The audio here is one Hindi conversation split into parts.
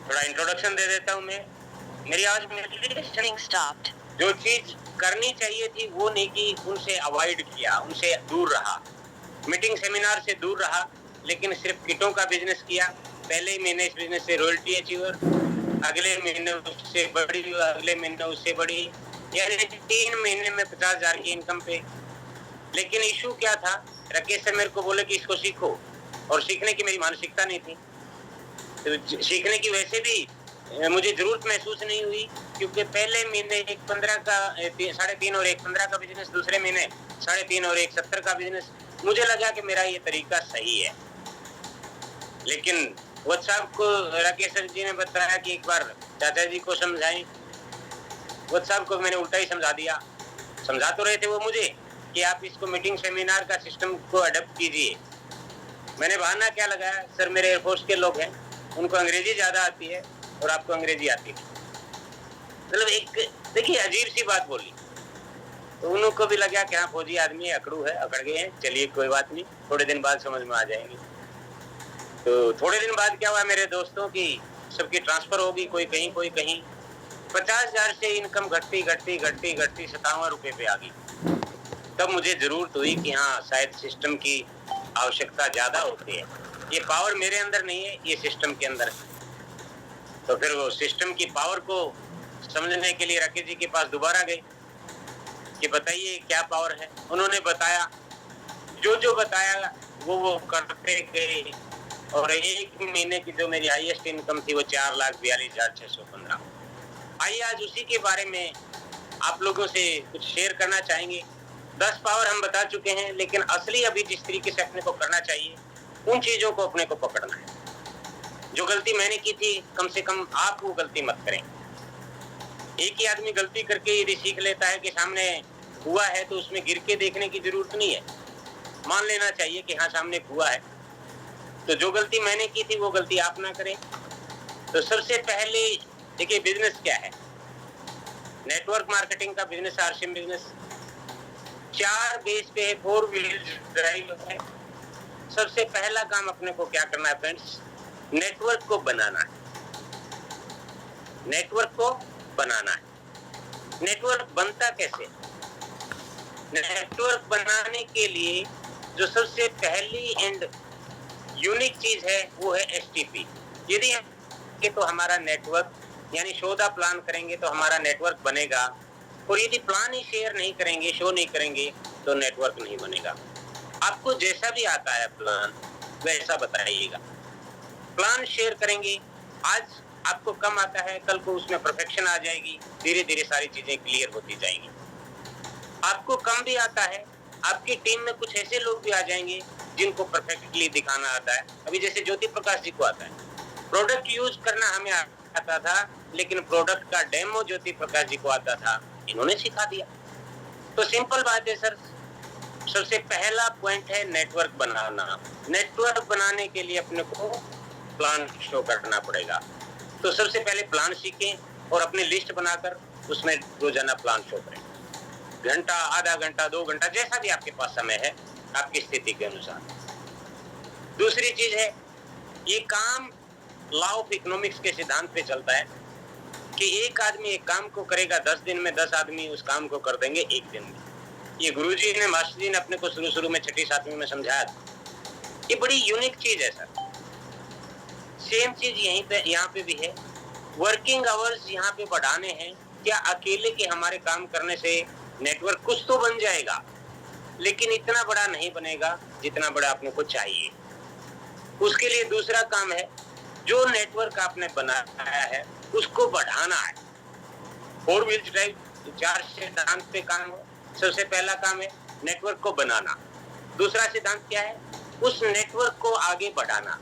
थोड़ा इंट्रोडक्शन दे देता हूँ मैं। मेरी आवाज Listening stopped. जो चीज करनी चाहिए थी वो नहीं की, उनसे अवॉइड किया, उनसे दूर रहा, मीटिंग सेमिनार से दूर रहा, लेकिन सिर्फ किटों का बिजनेस किया। पहले ही महीने इस बिजनेस से रॉयल्टी अचीवर, अगले महीने उससे बड़ी, अगले महीने उससे बड़ी, यानी 3 महीने में 50,000 की इनकम पे। लेकिन इशू क्या था, राकेश सर मेरे को बोले कि इसको सीखो, और सीखने की मेरी मानसिकता नहीं थी। तो सीखने की वैसे भी मुझे जरूरत महसूस नहीं हुई, क्योंकि पहले महीने एक 15 का 3.5 और एक 15 का बिजनेस, दूसरे महीने 3.5 और एक 70 का बिजनेस। मुझे लगा कि मेरा ये तरीका सही है। लेकिन व्हाट्सएप को राकेश सर जी ने बताया कि एक बार चाचा जी को समझाएं। व्हाट्सएप को मैंने उल्टा ही समझा दिया। समझा तो रहे थे वो मुझे कि आप इसको मीटिंग सेमिनार का सिस्टम को अडॉप्ट कीजिए। मैंने बहाना क्या लगाया, सर मेरे एयरफोर्स के लोग हैं, उनको अंग्रेजी ज्यादा आती है और आपको अंग्रेजी आती नहीं। मतलब एक देखिए अजीब सी बात बोली, तो उनको भी लगा कि हाँ फौजी आदमी है, अकड़ू है, अकड़ गए हैं, चलिए कोई बात नहीं, थोड़े दिन बाद समझ में आ जाएंगे। तो थोड़े दिन बाद क्या हुआ, मेरे दोस्तों की सबकी ट्रांसफर होगी, कोई कहीं कोई कहीं। 50,000 से इनकम घटती घटती घटती घटती 57 रुपए पे आ गई। तब मुझे जरूरत हुई कि हाँ शायद सिस्टम की आवश्यकता ज्यादा होती है। ये पावर मेरे अंदर नहीं है, ये सिस्टम के अंदर है। तो फिर वो सिस्टम की पावर को समझने के लिए राकेश जी के पास दोबारा गए कि बताइए क्या पावर है। उन्होंने बताया, जो बताया वो करते गए, और एक महीने की जो मेरी हाईएस्ट इनकम थी वो 4,42,615। आइए आज उसी के बारे में आप लोगों से कुछ शेयर करना चाहेंगे। 10 पावर हम बता चुके हैं, लेकिन असली अभी जिस तरीके से अपने को करना चाहिए, उन चीजों को अपने को पकड़ना है। जो गलती मैंने की थी, कम से कम आप वो गलती मत करें। एक ही आदमी गलती करके यदि सीख लेता है कि सामने हुआ है, तो उसमें गिर के देखने की जरूरत नहीं है, मान लेना चाहिए कि हाँ सामने हुआ है। तो जो गलती मैंने की थी वो गलती आप ना करें। तो सबसे पहले देखिए बिजनेस क्या है, नेटवर्क मार्केटिंग का बिजनेस, आरसीएम बिजनेस 4 बेस पे 4 व्हील ड्राइव है। सबसे पहला काम अपने को क्या करना है फ्रेंड्स, नेटवर्क को बनाना है। नेटवर्क को बनाना है। नेटवर्क बनता कैसे? नेटवर्क बनाने के लिए जो सबसे पहली एंड यूनिक चीज है वो है एसटीपी। यदि हम तो हमारा नेटवर्क यानी शो द प्लान करेंगे तो हमारा नेटवर्क बनेगा, और यदि प्लान ही शेयर नहीं करेंगे, शो नहीं करेंगे, तो नेटवर्क नहीं बनेगा। आपको जैसा भी आता है प्लान वैसा बताइएगा। प्लान शेयर करेंगे, आज आपको कम आता है, कल को उसमें परफेक्शन आ जाएगी, धीरे धीरे सारी चीजें क्लियर होती जाएंगी। आपको कम भी आता है, आपकी टीम में कुछ ऐसे लोग भी आ जाएंगे जिनको परफेक्टली दिखाना आता है। अभी जैसे ज्योति प्रकाश जी को आता है, प्रोडक्ट यूज करना हमें आता था, लेकिन प्रोडक्ट का डेमो ज्योति प्रकाश जी को आता था, इन्होंने सिखा दिया। तो सिंपल बात है सर, सबसे पहला पॉइंट है नेटवर्क बनाना। नेटवर्क बनाने के लिए अपने को प्लान शो करना पड़ेगा। तो सबसे पहले प्लान सीखें और अपनी लिस्ट बनाकर उसमें रोजाना प्लान शो करें। घंटा, आधा घंटा, 2 घंटा, जैसा भी आपके पास समय है आपकी स्थिति के अनुसार। दूसरी चीज है, ये काम लॉ ऑफ इकोनॉमिक्स के सिद्धांत पे चलता है कि एक आदमी एक काम को करेगा 10 दिन में, 10 आदमी उस काम को कर देंगे 1 दिन में। ये गुरुजी ने, मास्टर जी ने अपने को शुरू में 6ठी 7वीं में समझाया था। ये बड़ी यूनिक चीज है सर। सेम चीज यहीं पे, यहाँ पे भी है। वर्किंग आवर्स यहाँ पे बढ़ाने हैं। क्या अकेले के हमारे काम करने से नेटवर्क कुछ तो बन जाएगा, लेकिन इतना बड़ा नहीं बनेगा जितना बड़ा अपने को चाहिए। उसके लिए दूसरा काम है, जो नेटवर्क आपने बनाया है उसको बढ़ाना है। 4 व्हील ड्राइव 4 सिद्धांत पे काम है। सबसे पहला काम है नेटवर्क को बनाना। दूसरा सिद्धांत क्या है, उस नेटवर्क को आगे बढ़ाना।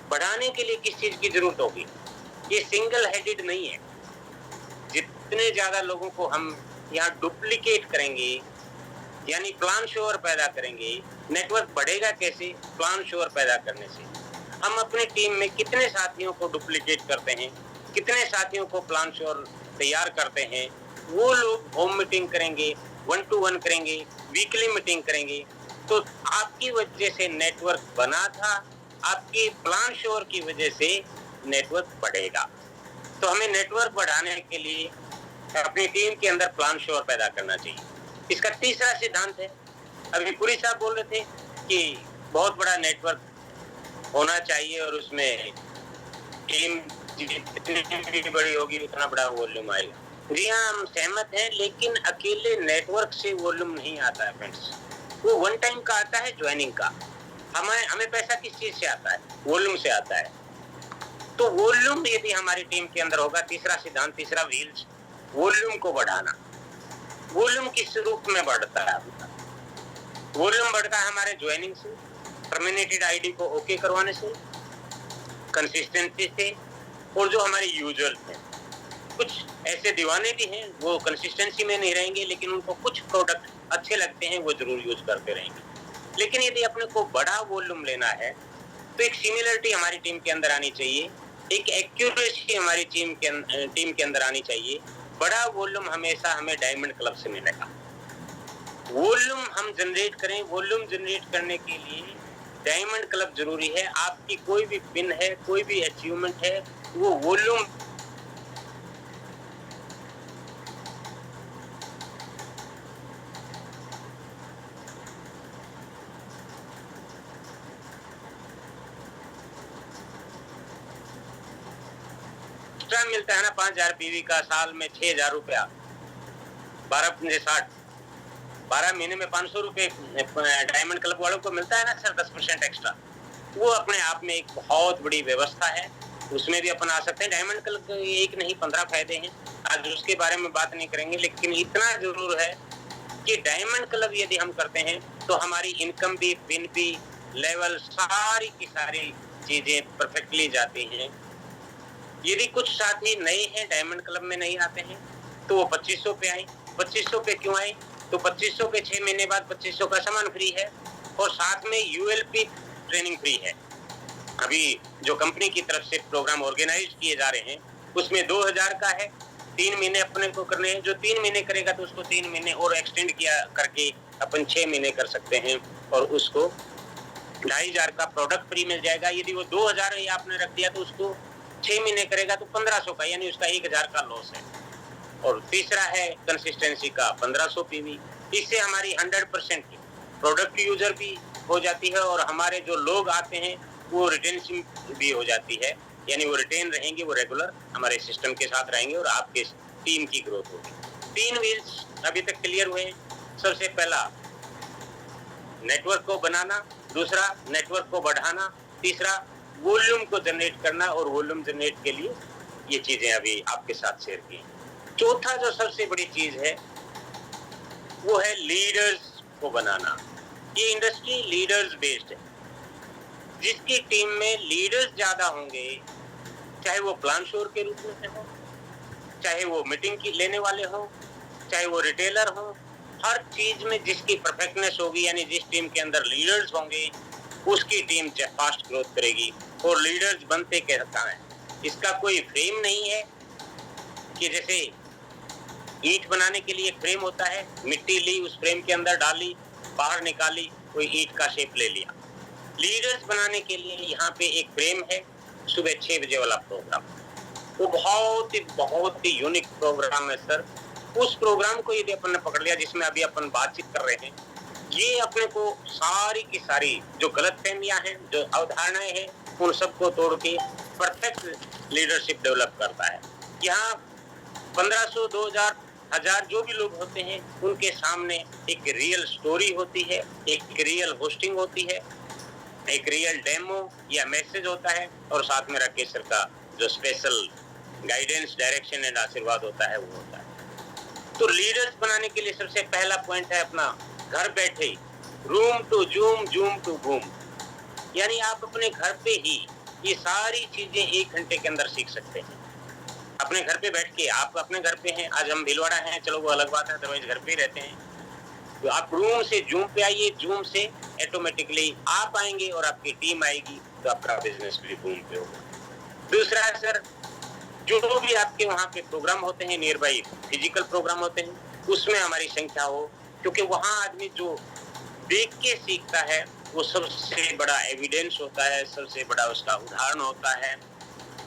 बढ़ाने के लिए किस चीज की जरूरत होगी, ये सिंगल हेडेड नहीं है। जितने ज्यादा लोगों को हम यहाँ डुप्लीकेट करेंगे, यानी प्लान शोर पैदा करेंगे, नेटवर्क बढ़ेगा कैसे, प्लान शोर पैदा करने से। हम अपने टीम में कितने साथियों को डुप्लीकेट करते हैं, कितने साथियों को प्लान शोर तैयार करते हैं, वो लोग होम मीटिंग करेंगे, 1 to 1 करेंगे, वीकली मीटिंग करेंगे। तो आपकी वजह से नेटवर्क बना था, आपकी प्लान शोर की वजह से नेटवर्क बढ़ेगा। तो हमें नेटवर्क बढ़ाने के लिए अपनी टीम के अंदर प्लान श्योर पैदा करना चाहिए। इसका तीसरा सिद्धांत है, अभी पुरी साहब बोल रहे थे कि बहुत बड़ा नेटवर्क होना चाहिए और उसमें टीम जितनी बड़ी होगी उतना बड़ा वॉल्यूम आएगा। जी हाँ, हम सहमत हैं, लेकिन अकेले नेटवर्क से वॉल्यूम नहीं आता है फ्रेंड्स। वो वन टाइम का आता है, ज्वाइनिंग का। हमें पैसा किस चीज से आता है? वॉल्यूम से आता है। तो वॉल्यूम यदि हमारी टीम के अंदर होगा, तीसरा सिद्धांत, तीसरा व्हील्स, वॉल्यूम को बढ़ाना। वॉल्यूम किस रूप में बढ़ता है? वॉल्यूम बढ़ता है हमारे ज्वाइनिंग से, टर्मिनेटेड आईडी को ओके करवाने से, कंसिस्टेंसी से, और जो हमारे यूजर्स हैं, कुछ ऐसे दीवाने भी हैं वो कंसिस्टेंसी में नहीं रहेंगे, लेकिन उनको कुछ प्रोडक्ट अच्छे लगते हैं, वो जरूर यूज करते रहेंगे। लेकिन यदि अपने को बड़ा वॉल्यूम लेना है तो एक सिमिलरिटी हमारी टीम के अंदर आनी चाहिए, एक एक्यूरेसी हमारी टीम के अंदर आनी चाहिए। बड़ा वॉल्यूम हमेशा हमें डायमंड क्लब से मिलेगा। वॉल्यूम हम जनरेट करें, वॉल्यूम जनरेट करने के लिए डायमंड क्लब जरूरी है। आपकी कोई भी पिन है, कोई भी अचीवमेंट है, वो वॉल्यूम मिलता है ना, 5000 पीवी का, साल में 6000 रुपया, 12 महीने में 500 रुपए डायमंड क्लब वालों को मिलता है ना सर, 10% एक्स्ट्रा। वो अपने आप में एक बहुत बड़ी व्यवस्था है, उसमें भी अपन आ सकते हैं। डायमंड क्लब के एक नहीं 15 फायदे हैं, आज उसके बारे में बात नहीं करेंगे, लेकिन इतना जरूर है कि डायमंड क्लब यदि हम करते हैं तो हमारी इनकम भी, पिन भी, लेवल, सारी की सारी चीजें परफेक्टली जाती हैं। यदि कुछ साथी नए हैं, डायमंड क्लब में नहीं आते हैं, तो वो 2500 पे आए। 2500 पे क्यों आए? तो 2500 पे 6 महीने बाद 2500 का सामान फ्री है और साथ में यूएलपी ट्रेनिंग फ्री है। अभी जो कंपनी की तरफ से प्रोग्राम ऑर्गेनाइज किए जा रहे हैं उसमें 2000 का है, 3 महीने अपने को करने हैं। जो 3 महीने करेगा तो उसको 3 महीने और एक्सटेंड किया करके अपन 6 महीने कर सकते हैं और उसको 2500 का प्रोडक्ट फ्री मिल जाएगा। यदि वो 2000 ही आपने रख दिया तो उसको 6 महीने करेगा तो 1500 का, यानी उसका 1000 का लॉस है। और तीसरा है कंसिस्टेंसी का 1500 पीवी। इससे हमारी 100% की प्रोडक्ट यूजर भी हो जाती है और हमारे जो लोग आते हैं वो रिटेंशन भी हो जाती है, यानी वो रिटेन रहेंगे, वो रेगुलर हमारे सिस्टम के साथ रहेंगे और आपके टीम की ग्रोथ होगी। 3 व्हील्स अभी तक क्लियर हुए। सबसे पहला नेटवर्क को बनाना, दूसरा नेटवर्क को बढ़ाना, तीसरा वॉल्यूम को जनरेट करना, और वॉल्यूम जनरेट के लिए ये चीजें अभी आपके साथ शेयर की। चौथा जो सबसे बड़ी चीज है वो है लीडर्स को बनाना। ये इंडस्ट्री लीडर्स बेस्ड है। जिसकी टीम में लीडर्स ज्यादा होंगे, चाहे वो प्लान श्योर के रूप में हो, चाहे वो मीटिंग की लेने वाले हो, चाहे वो रिटेलर हो, हर चीज में जिसकी परफेक्टनेस होगी, यानी जिस टीम के अंदर लीडर्स होंगे उसकी टीम फास्ट ग्रोथ करेगी। और लीडर्स बनते कहता है, इसका कोई फ्रेम नहीं है कि जैसे ईंट बनाने के लिए एक फ्रेम होता है, मिट्टी ली, उस फ्रेम के अंदर डाली, बाहर निकाली, कोई ईंट का शेप ले लिया। लीडर्स बनाने के लिए यहाँ पे एक फ्रेम है, सुबह 6 बजे वाला प्रोग्राम। वो बहुत ही यूनिक प्रोग्राम है सर। उस प्रोग्राम को यदि अपन ने पकड़ लिया, जिसमें अभी अपन बातचीत कर रहे हैं, ये अपने को सारी की सारी जो गलतफहमियां हैं, जो अवधारणाएं हैं, उन सबको तोड़ के परफेक्ट लीडरशिप डेवलप करता है। यहाँ 1500, 2000, 1000 जो भी लोग होते हैं उनके सामने एक रियल स्टोरी होती है, एक रियल होस्टिंग होती है, एक रियल डेमो या मैसेज होता है, और साथ में राकेश सर का जो स्पेशल गाइडेंस, डायरेक्शन एंड आशीर्वाद होता है वो होता है। तो लीडर्स बनाने के लिए सबसे पहला पॉइंट है अपना घर बैठे room to zoom, zoom to boom, यानी आप अपने घर पे ही ये सारी चीजें 1 घंटे के अंदर सीख सकते हैं। अपने घर पे बैठ के, आप अपने घर पे हैं, आज हम भीलवाड़ा हैं, चलो वो अलग बात है, अदरवाइज घर पे ही रहते हैं, तो आप रूम से जूम पे आइए, जूम से ऑटोमेटिकली आप आएंगे और आपकी टीम आएगी, तो आपका बिजनेस भी बूम पे होगा। दूसरा है सर, जो भी आपके वहाँ पे प्रोग्राम होते हैं, नियर बाई फिजिकल प्रोग्राम होते हैं, उसमें हमारी संख्या हो, क्योंकि वहाँ आदमी जो देख के सीखता है वो सबसे बड़ा एविडेंस होता है, सबसे बड़ा उसका उदाहरण होता है।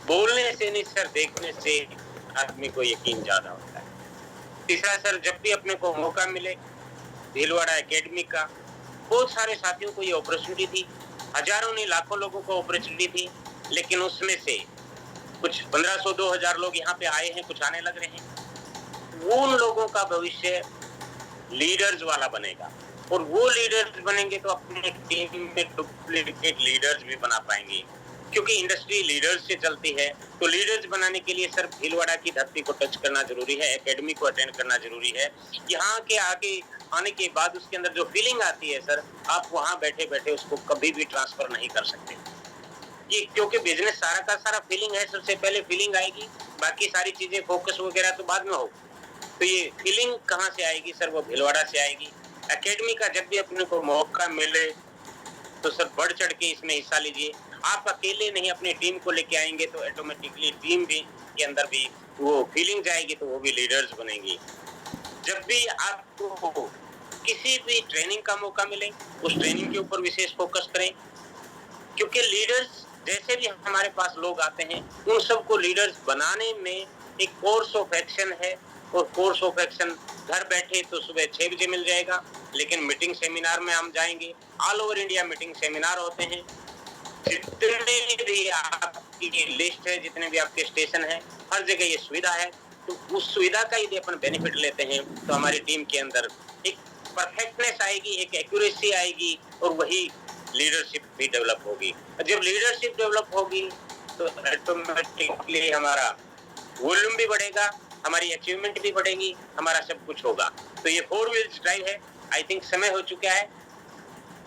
बोलने से नहीं सर, देखने से आदमी को यकीन ज्यादा होता है। तीसरा सर, जब भी अपने को मौका मिले, भीलवाड़ा एकेडमी का बहुत सारे साथियों को ये अपॉर्चुनिटी थी, हजारों नहीं लाखों लोगों को अपॉर्चुनिटी थी, लेकिन उसमें से कुछ 1500 2000 लोग यहाँ पे आए हैं, कुछ आने लग रहे हैं। उन लोगों का भविष्य लीडर्स वाला बनेगा, और वो लीडर्स बनेंगे तो अपने टीम में डुप्लीकेट लीडर्स भी बना पाएंगे, क्योंकि इंडस्ट्री लीडर्स से चलती है। तो लीडर्स बनाने के लिए सर भीलवाड़ा की धरती को टच करना जरूरी है, एकेडमी को अटेंड करना जरूरी है। यहाँ के आगे आने के बाद उसके अंदर जो फीलिंग आती है सर, आप वहाँ बैठे बैठे उसको कभी भी ट्रांसफर नहीं कर सकते। ये क्योंकि बिजनेस सारा का सारा फीलिंग है, सबसे पहले फीलिंग आएगी, बाकी सारी चीजें फोकस वगैरह तो बाद में हो। तो ये फीलिंग कहाँ से आएगी सर? वो भीलवाड़ा से आएगी। एकेडमी का जब भी अपने को मौका मिले तो सर बढ़ चढ़ के इसमें हिस्सा लीजिए। आप अकेले नहीं अपनी टीम को लेके आएंगे तो ऑटोमेटिकली टीम भी के अंदर भी वो फीलिंग जाएगी, तो वो भी लीडर्स बनेंगी। जब भी आपको किसी भी ट्रेनिंग का मौका मिले, उस ट्रेनिंग के ऊपर विशेष फोकस करें, क्योंकि लीडर्स जैसे भी हमारे पास लोग आते हैं, उन सबको लीडर्स बनाने में एक कोर्स ऑफ एक्शन है, और कोर्स ऑफ एक्शन घर बैठे तो सुबह 6 बजे मिल जाएगा, लेकिन मीटिंग सेमिनार में हम जाएंगे, all over India meeting seminar होते हैं। जितने भी आपकी लिस्ट है, जितने भी आपके स्टेशन है, हर जगह ये सुविधा है। तो उस सुविधा का यदि अपन बेनिफिट लेते हैं तो हमारी टीम के अंदर एक परफेक्टनेस आएगी, एक एक्यूरेसी आएगी, और वही लीडरशिप भी डेवलप होगी। जब लीडरशिप डेवलप होगी तो ऑटोमेटिकली हमारा वॉल्यूम भी बढ़ेगा, हमारी अचीवमेंट भी बढ़ेगी, हमारा सब कुछ होगा। तो ये 4 व्हील्स ड्राइव है। आई थिंक समय हो चुका है।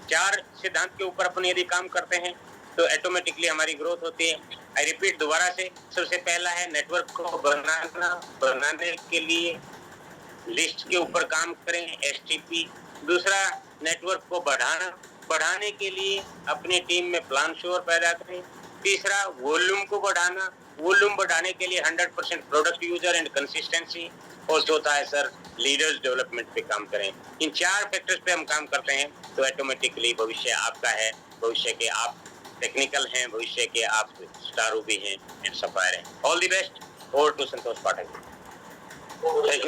4 सिद्धांत के ऊपर अपन यदि काम करते हैं तो ऑटोमेटिकली हमारी ग्रोथ होती है। आई रिपीट दोबारा से, सबसे पहला है नेटवर्क को बनाने के लिए लिस्ट के ऊपर काम करें, एसटीपी। दूसरा, नेटवर्क को बढ़ाने के लिए अपनी टीम में प्लान श्योर पैदा करें। तीसरा, वॉल्यूम को बढ़ाने के लिए 100% प्रोडक्ट यूजर एंड कंसिस्टेंसी। और चौथा है सर, लीडर्स डेवलपमेंट पे काम करें। इन 4 फैक्टर्स पे हम काम करते हैं तो ऑटोमेटिकली भविष्य आपका है, भविष्य के आप टेक्निकल हैं, भविष्य के आप स्टार भी हैं एंड सप्लायर हैं। All the best. Over to Santosh Pathak. Thank you.